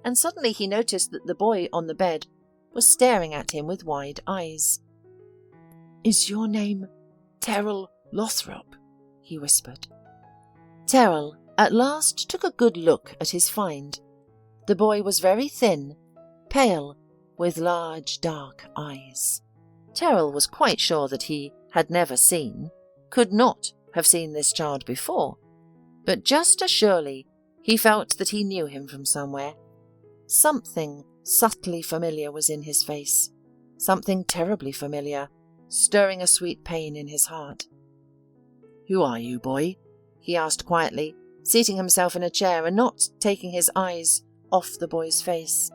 And suddenly he noticed that the boy on the bed was staring at him with wide eyes. "Is your name Terrell Lothrop?" he whispered. Terrell at last took a good look at his find. The boy was very thin, pale, with large dark eyes. Terrell was quite sure that he had never seen, could not have seen this child before, but just as surely he felt that he knew him from somewhere. Something subtly familiar was in his face, something terribly familiar, stirring a sweet pain in his heart. "Who are you, boy?" he asked quietly, seating himself in a chair and not taking his eyes off the boy's face.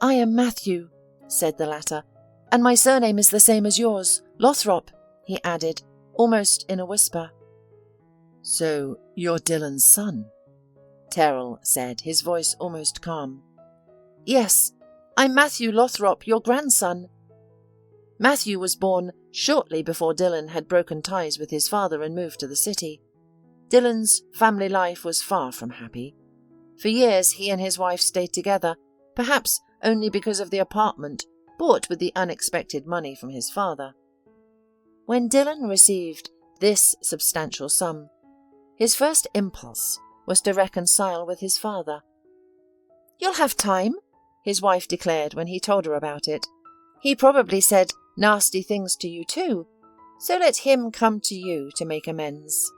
"I am Matthew," said the latter, "and my surname is the same as yours, Lothrop," he added, almost in a whisper. "So you're Dylan's son?" Terrell said, his voice almost calm. "Yes, I'm Matthew Lothrop, your grandson." Matthew was born shortly before Dylan had broken ties with his father and moved to the city. Dylan's family life was far from happy. For years he and his wife stayed together, perhaps only because of the apartment bought with the unexpected money from his father. When Dylan received this substantial sum, his first impulse was to reconcile with his father. "You'll have time," his wife declared when he told her about it. "He probably said nasty things to you too, so let him come to you to make amends."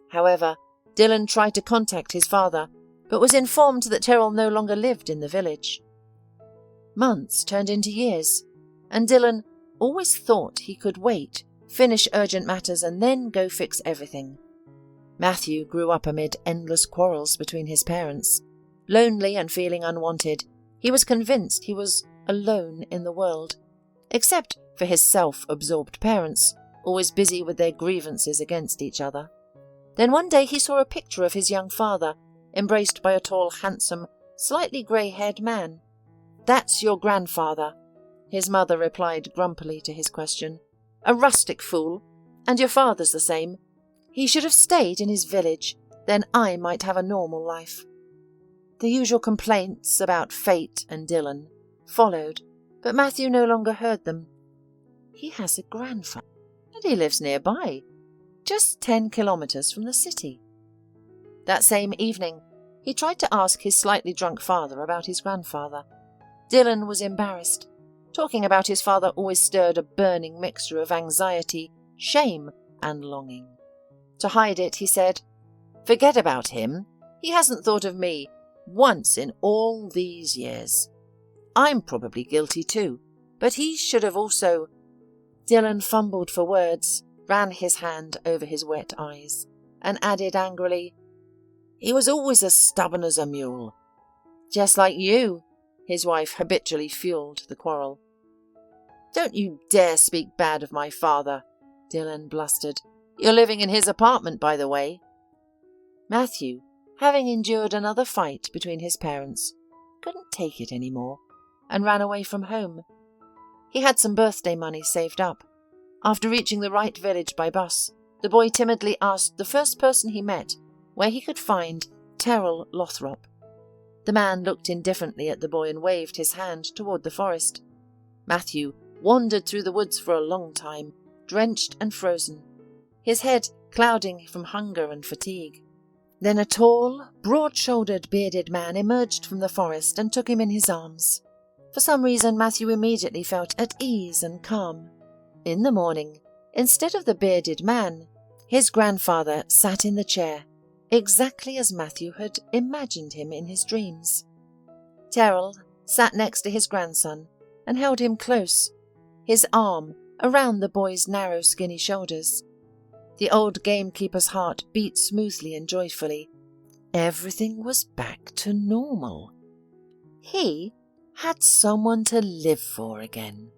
However, Dylan tried to contact his father, but was informed that Terrell no longer lived in the village. Months turned into years, and Dylan always thought he could wait, finish urgent matters, and then go fix everything. Matthew grew up amid endless quarrels between his parents. Lonely and feeling unwanted, he was convinced he was alone in the world, except for his self-absorbed parents, always busy with their grievances against each other. Then one day he saw a picture of his young father, embraced by a tall, handsome, slightly grey-haired man. "That's your grandfather," his mother replied grumpily to his question. "A rustic fool, and your father's the same. He should have stayed in his village, then I might have a normal life." The usual complaints about fate and Dylan followed, but Matthew no longer heard them. He has a grandfather, and he lives nearby, just 10 kilometres from the city. That same evening, he tried to ask his slightly drunk father about his grandfather. Dylan was embarrassed. Talking about his father always stirred a burning mixture of anxiety, shame, and longing. To hide it, he said, "Forget about him. He hasn't thought of me once in all these years. I'm probably guilty too, but he should have also—" Dylan fumbled for words, ran his hand over his wet eyes, and added angrily, "He was always as stubborn as a mule." "Just like you," his wife habitually fueled the quarrel. "Don't you dare speak bad of my father," Dylan blustered. "You're living in his apartment, by the way." Matthew, having endured another fight between his parents, couldn't take it anymore and ran away from home. He had some birthday money saved up. After reaching the right village by bus, the boy timidly asked the first person he met where he could find Terrell Lothrop. The man looked indifferently at the boy and waved his hand toward the forest. Matthew wandered through the woods for a long time, drenched and frozen, his head clouding from hunger and fatigue. Then a tall, broad-shouldered, bearded man emerged from the forest and took him in his arms. For some reason, Matthew immediately felt at ease and calm. In the morning, instead of the bearded man, his grandfather sat in the chair, exactly as Matthew had imagined him in his dreams. Terrell sat next to his grandson and held him close, his arm around the boy's narrow, skinny shoulders. The old gamekeeper's heart beat smoothly and joyfully. Everything was back to normal. He had someone to live for again.